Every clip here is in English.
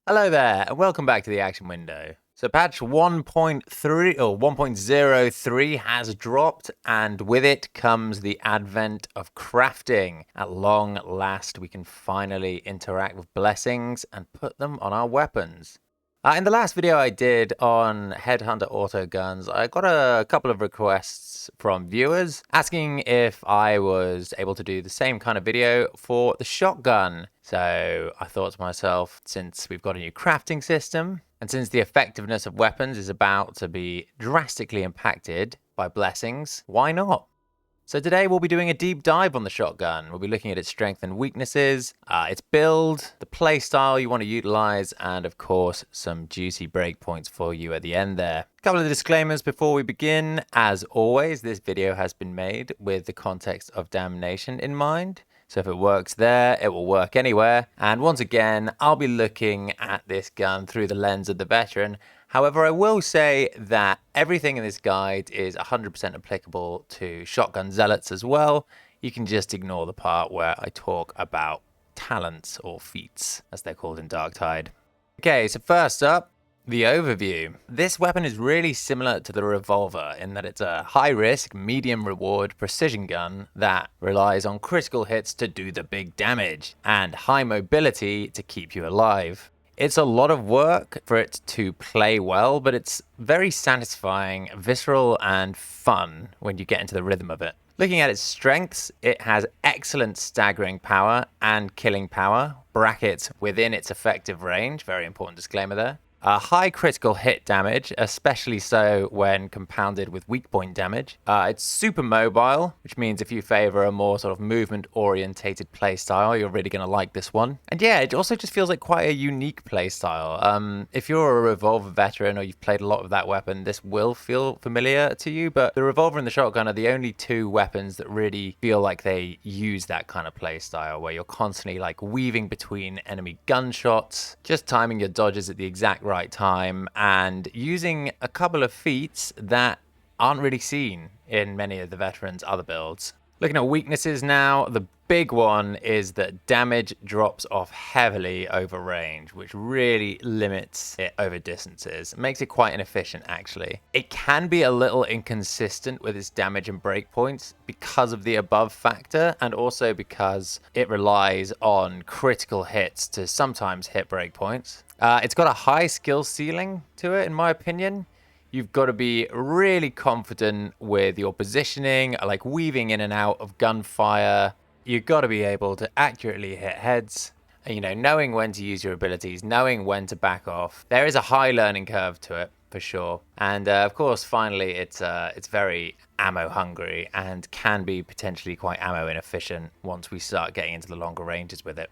Hello there, and welcome back to the Action Window. So patch 1.3 or 1.03 has dropped, and with it comes the advent of crafting. At long last, we can finally interact with blessings and put them on our weapons. In the last video I did on Headhunter auto guns, I got a couple of requests from viewers asking if I was able to do the same kind of video for the shotgun. So I thought to myself, since we've got a new crafting system, and since the effectiveness of weapons is about to be drastically impacted by blessings, why not? So today we'll be doing a deep dive on the shotgun. We'll be looking at its strengths and weaknesses, its build, the playstyle you want to utilize, and of course some juicy breakpoints for you at the end there. A couple of disclaimers before we begin. As always, this video has been made with the context of Damnation in mind. So if it works there, it will work anywhere. And once again, I'll be looking at this gun through the lens of the veteran. However, I will say that everything in this guide is 100% applicable to shotgun zealots as well. You can just ignore the part where I talk about talents or feats, as they're called in Darktide. Okay, so first up, the overview. This weapon is really similar to the revolver in that it's a high-risk, medium-reward precision gun that relies on critical hits to do the big damage and high mobility to keep you alive. It's a lot of work for it to play well, but it's very satisfying, visceral, and fun when you get into the rhythm of it. Looking at its strengths, it has excellent staggering power and killing power, brackets within its effective range, very important disclaimer there. High critical hit damage, especially so when compounded with weak point damage. It's super mobile, which means if you favor a more sort of movement-orientated playstyle, you're really going to like this one. And yeah, it also just feels like quite a unique playstyle. If you're a revolver veteran or you've played a lot of that weapon, this will feel familiar to you, but the revolver and the shotgun are the only two weapons that really feel like they use that kind of playstyle, where you're constantly like weaving between enemy gunshots, just timing your dodges at the exact right time, and using a couple of feats that aren't really seen in many of the veterans' other builds. Looking at weaknesses now, the big one is that damage drops off heavily over range, which really limits it over distances. It makes it quite inefficient, actually. It can be a little inconsistent with its damage and breakpoints because of the above factor, and also because it relies on critical hits to sometimes hit breakpoints. It's got a high skill ceiling to it, in my opinion. You've got to be really confident with your positioning, like weaving in and out of gunfire. You've got to be able to accurately hit heads, you know, knowing when to use your abilities, knowing when to back off. There is a high learning curve to it, for sure. And of course, finally, it's very ammo hungry and can be potentially quite ammo inefficient once we start getting into the longer ranges with it.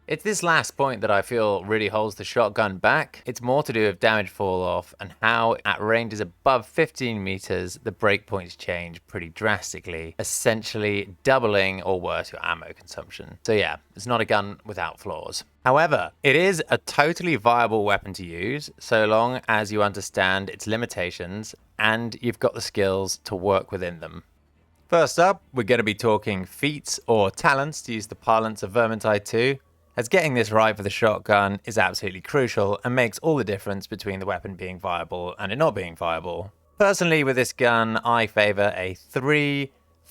It's this last point that I feel really holds the shotgun back. It's more to do with damage fall off and how at ranges above 15 meters, the breakpoints change pretty drastically, essentially doubling or worse your ammo consumption. So yeah, it's not a gun without flaws. However, it is a totally viable weapon to use so long as you understand its limitations and you've got the skills to work within them. First up, we're going to be talking feats or talents, to use the parlance of Vermintide 2. As getting this right for the shotgun is absolutely crucial and makes all the difference between the weapon being viable and it not being viable. Personally, with this gun, I favor a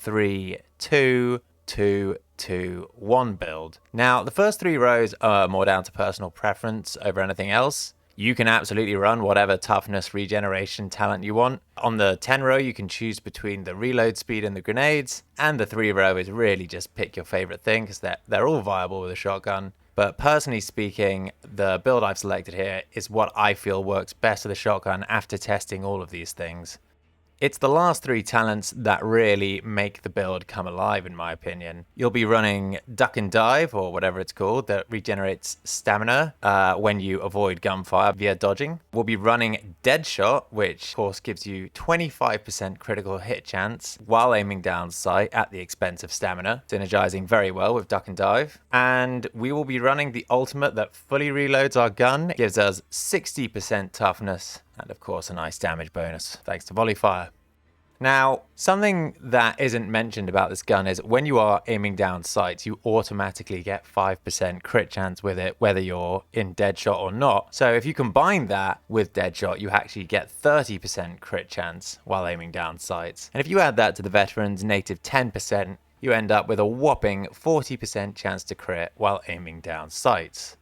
3-3-2-2-2-1 build. Now, the first three rows are more down to personal preference over anything else. You can absolutely run whatever toughness regeneration talent you want. On the 10 row, you can choose between the reload speed and the grenades. And the 3 row is really just pick your favorite thing because they're all viable with a shotgun. But personally speaking, the build I've selected here is what I feel works best with a shotgun after testing all of these things. It's the last three talents that really make the build come alive, in my opinion. You'll be running Duck and Dive, or whatever it's called, that regenerates stamina when you avoid gunfire via dodging. We'll be running Deadshot, which of course gives you 25% critical hit chance while aiming down sight at the expense of stamina, synergizing very well with Duck and Dive. And we will be running the ultimate that fully reloads our gun, gives us 60% toughness, and of course a nice damage bonus thanks to volley fire. Now, something that isn't mentioned about this gun is when you are aiming down sights, you automatically get 5% crit chance with it, whether you're in Deadshot or not. So if you combine that with Deadshot, you actually get 30% crit chance while aiming down sights. And if you add that to the Veteran's native 10%, you end up with a whopping 40% chance to crit while aiming down sights.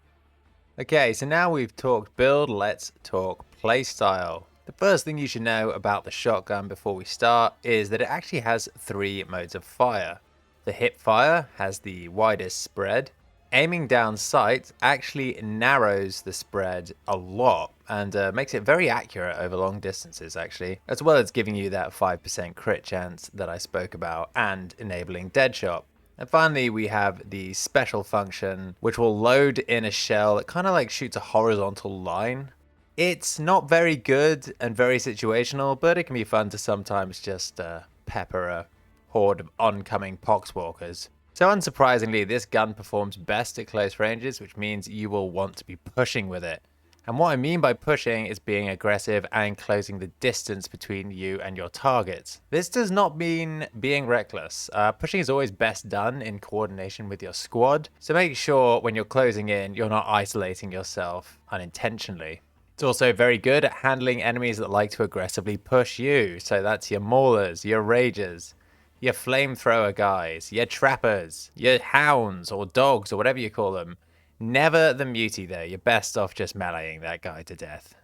Okay, so now we've talked build, let's talk playstyle. The first thing you should know about the shotgun before we start is that it actually has 3 modes of fire. The hip fire has the widest spread. Aiming down sight actually narrows the spread a lot and makes it very accurate over long distances actually, as well as giving you that 5% crit chance that I spoke about and enabling Deadshot. And finally, we have the special function, which will load in a shell that kind of like shoots a horizontal line. It's not very good and very situational, but it can be fun to sometimes just pepper a horde of oncoming poxwalkers. So unsurprisingly, this gun performs best at close ranges, which means you will want to be pushing with it. And what I mean by pushing is being aggressive and closing the distance between you and your targets. This does not mean being reckless. Pushing is always best done in coordination with your squad, so make sure when you're closing in, you're not isolating yourself unintentionally. It's also very good at handling enemies that like to aggressively push you. So that's your maulers, your ragers, your flamethrower guys, your trappers, your hounds or dogs or whatever you call them. Never the mutie though. You're best off just meleeing that guy to death.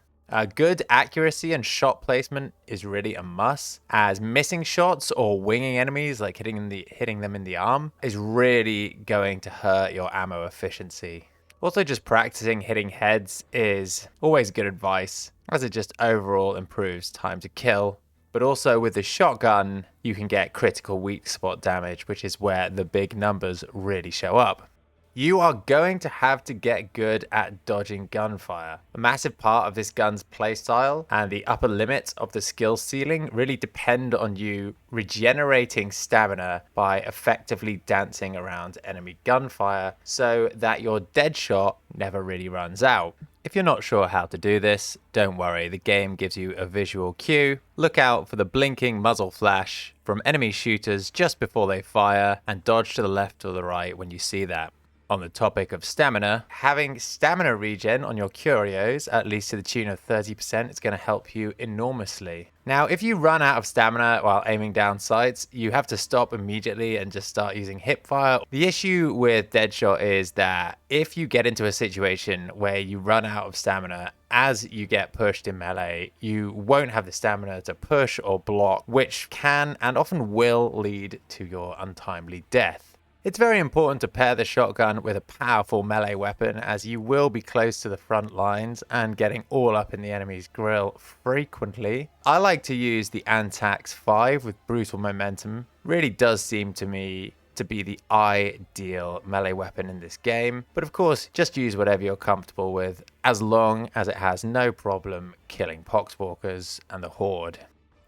Good accuracy and shot placement is really a must, as missing shots or winging enemies, like hitting them in the arm, is really going to hurt your ammo efficiency. Also, just practicing hitting heads is always good advice, as it just overall improves time to kill. But also with the shotgun, you can get critical weak spot damage, which is where the big numbers really show up. You are going to have to get good at dodging gunfire. A massive part of this gun's playstyle and the upper limits of the skill ceiling really depend on you regenerating stamina by effectively dancing around enemy gunfire so that your dead shot never really runs out. If you're not sure how to do this, don't worry, the game gives you a visual cue. Look out for the blinking muzzle flash from enemy shooters just before they fire, and dodge to the left or the right when you see that. On the topic of stamina, having stamina regen on your curios, at least to the tune of 30%, is going to help you enormously. Now, if you run out of stamina while aiming down sights, you have to stop immediately and just start using hipfire. The issue with Deadshot is that if you get into a situation where you run out of stamina as you get pushed in melee, you won't have the stamina to push or block, which can and often will lead to your untimely death. It's very important to pair the shotgun with a powerful melee weapon, as you will be close to the front lines and getting all up in the enemy's grill frequently. I like to use the Antax 5 with brutal momentum. Really does seem to me to be the ideal melee weapon in this game, but of course just use whatever you're comfortable with, as long as it has no problem killing poxwalkers and the horde.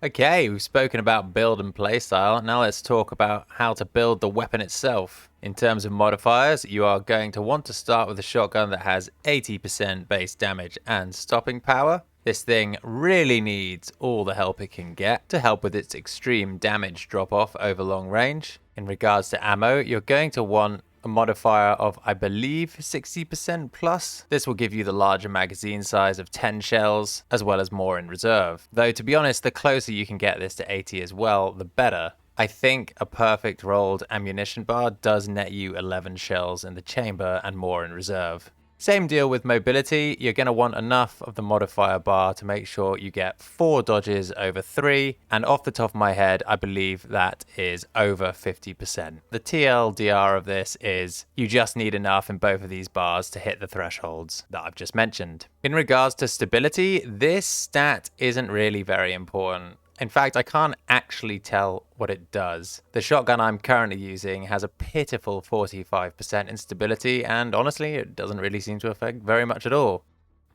Okay, we've spoken about build and playstyle. Now let's talk about how to build the weapon itself. In terms of modifiers, you are going to want to start with a shotgun that has 80% base damage and stopping power. This thing really needs all the help it can get to help with its extreme damage drop-off over long range. In regards to ammo, you're going to want a modifier of, I believe, 60% plus. This will give you the larger magazine size of 10 shells, as well as more in reserve. Though, to be honest, the closer you can get this to 80 as well, the better. I think a perfect rolled ammunition bar does net you 11 shells in the chamber and more in reserve. Same deal with mobility. You're going to want enough of the modifier bar to make sure you get 4 dodges over 3, and off the top of my head, I believe that is over 50%. The TLDR of this is you just need enough in both of these bars to hit the thresholds that I've just mentioned. In regards to stability, this stat isn't really very important. In fact, I can't actually tell what it does. The shotgun I'm currently using has a pitiful 45% instability, and honestly, it doesn't really seem to affect very much at all.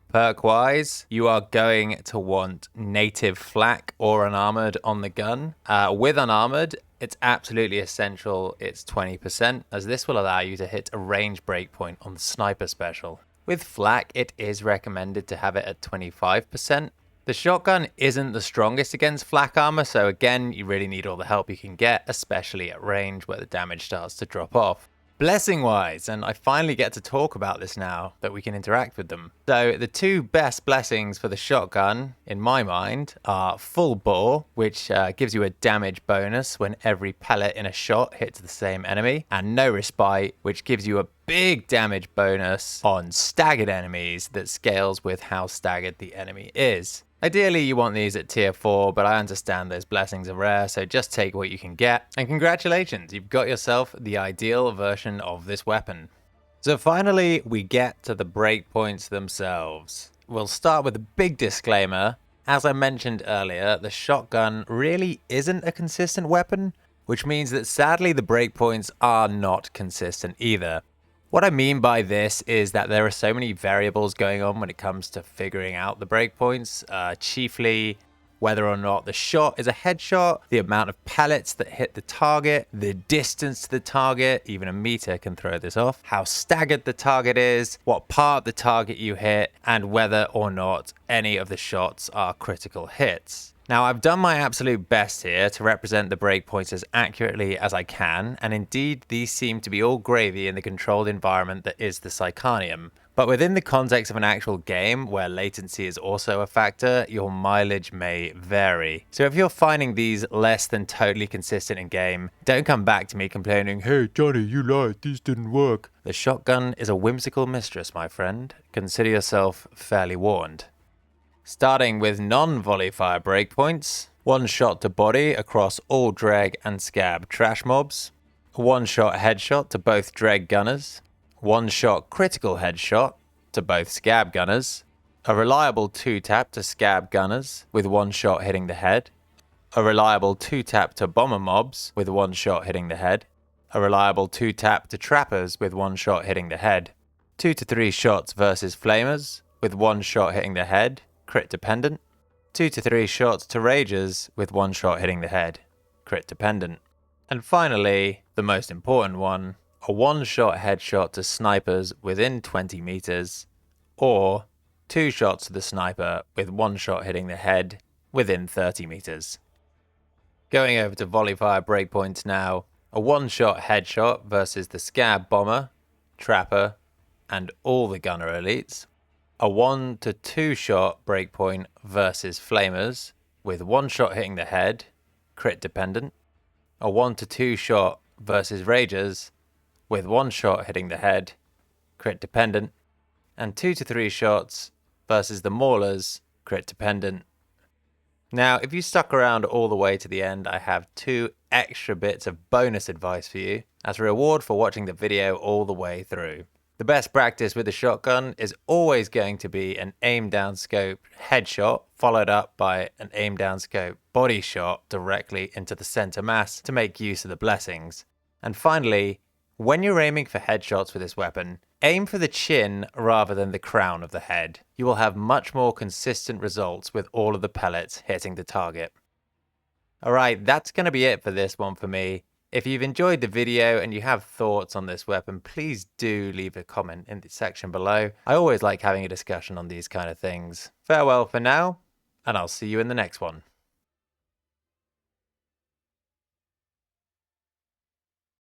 Perk-wise, you are going to want native flak or unarmored on the gun. With unarmored, it's absolutely essential it's 20%, as this will allow you to hit a range breakpoint on the sniper special. With flak, it is recommended to have it at 25%. The shotgun isn't the strongest against flak armor, so again, you really need all the help you can get, especially at range where the damage starts to drop off. Blessing-wise, and I finally get to talk about this now that we can interact with them. So the two best blessings for the shotgun, in my mind, are full bore, which gives you a damage bonus when every pellet in a shot hits the same enemy, and no respite, which gives you a big damage bonus on staggered enemies that scales with how staggered the enemy is. Ideally, you want these at tier 4, but I understand those blessings are rare, so just take what you can get. And congratulations, you've got yourself the ideal version of this weapon. So finally, we get to the breakpoints themselves. We'll start with a big disclaimer. As I mentioned earlier, the shotgun really isn't a consistent weapon, which means that sadly the breakpoints are not consistent either. What I mean by this is that there are so many variables going on when it comes to figuring out the breakpoints, chiefly whether or not the shot is a headshot, the amount of pellets that hit the target, the distance to the target, even a meter can throw this off, how staggered the target is, what part of the target you hit, and whether or not any of the shots are critical hits. Now, I've done my absolute best here to represent the breakpoints as accurately as I can, and indeed these seem to be all gravy in the controlled environment that is the Psychanium. But within the context of an actual game, where latency is also a factor, your mileage may vary. So if you're finding these less than totally consistent in game, don't come back to me complaining, "Hey Johnny, you lied, these didn't work." The shotgun is a whimsical mistress, my friend. Consider yourself fairly warned. Starting with non-volley fire breakpoints, one shot to body across all Dreg and Scab trash mobs, a one-shot headshot to both Dreg gunners, one-shot critical headshot to both Scab gunners, a reliable 2-tap to Scab gunners with one shot hitting the head, a reliable 2-tap to bomber mobs with one shot hitting the head, a reliable 2-tap to trappers with one shot hitting the head, 2 to 3 shots versus flamers with one shot hitting the head, crit dependent, 2 to 3 shots to ragers with one shot hitting the head, crit dependent. And finally, the most important one, a one-shot headshot to snipers within 20 meters, or 2 shots to the sniper with one shot hitting the head within 30 meters. Going over to volley fire breakpoints now, a one-shot headshot versus the Scab bomber, trapper, and all the gunner elites, a 1 to 2 shot breakpoint versus flamers with one shot hitting the head, crit dependent, a 1 to 2 shot versus ragers with one shot hitting the head, crit dependent, and 2 to 3 shots versus the maulers, crit dependent. Now, if you stuck around all the way to the end, I have 2 extra bits of bonus advice for you as a reward for watching the video all the way through. The best practice with the shotgun is always going to be an aim down scope headshot followed up by an aim down scope body shot directly into the center mass to make use of the blessings. And finally, when you're aiming for headshots with this weapon, aim for the chin rather than the crown of the head. You will have much more consistent results with all of the pellets hitting the target. Alright, that's going to be it for this one for me. If you've enjoyed the video and you have thoughts on this weapon, please do leave a comment in the section below. I always like having a discussion on these kind of things. Farewell for now, and I'll see you in the next one.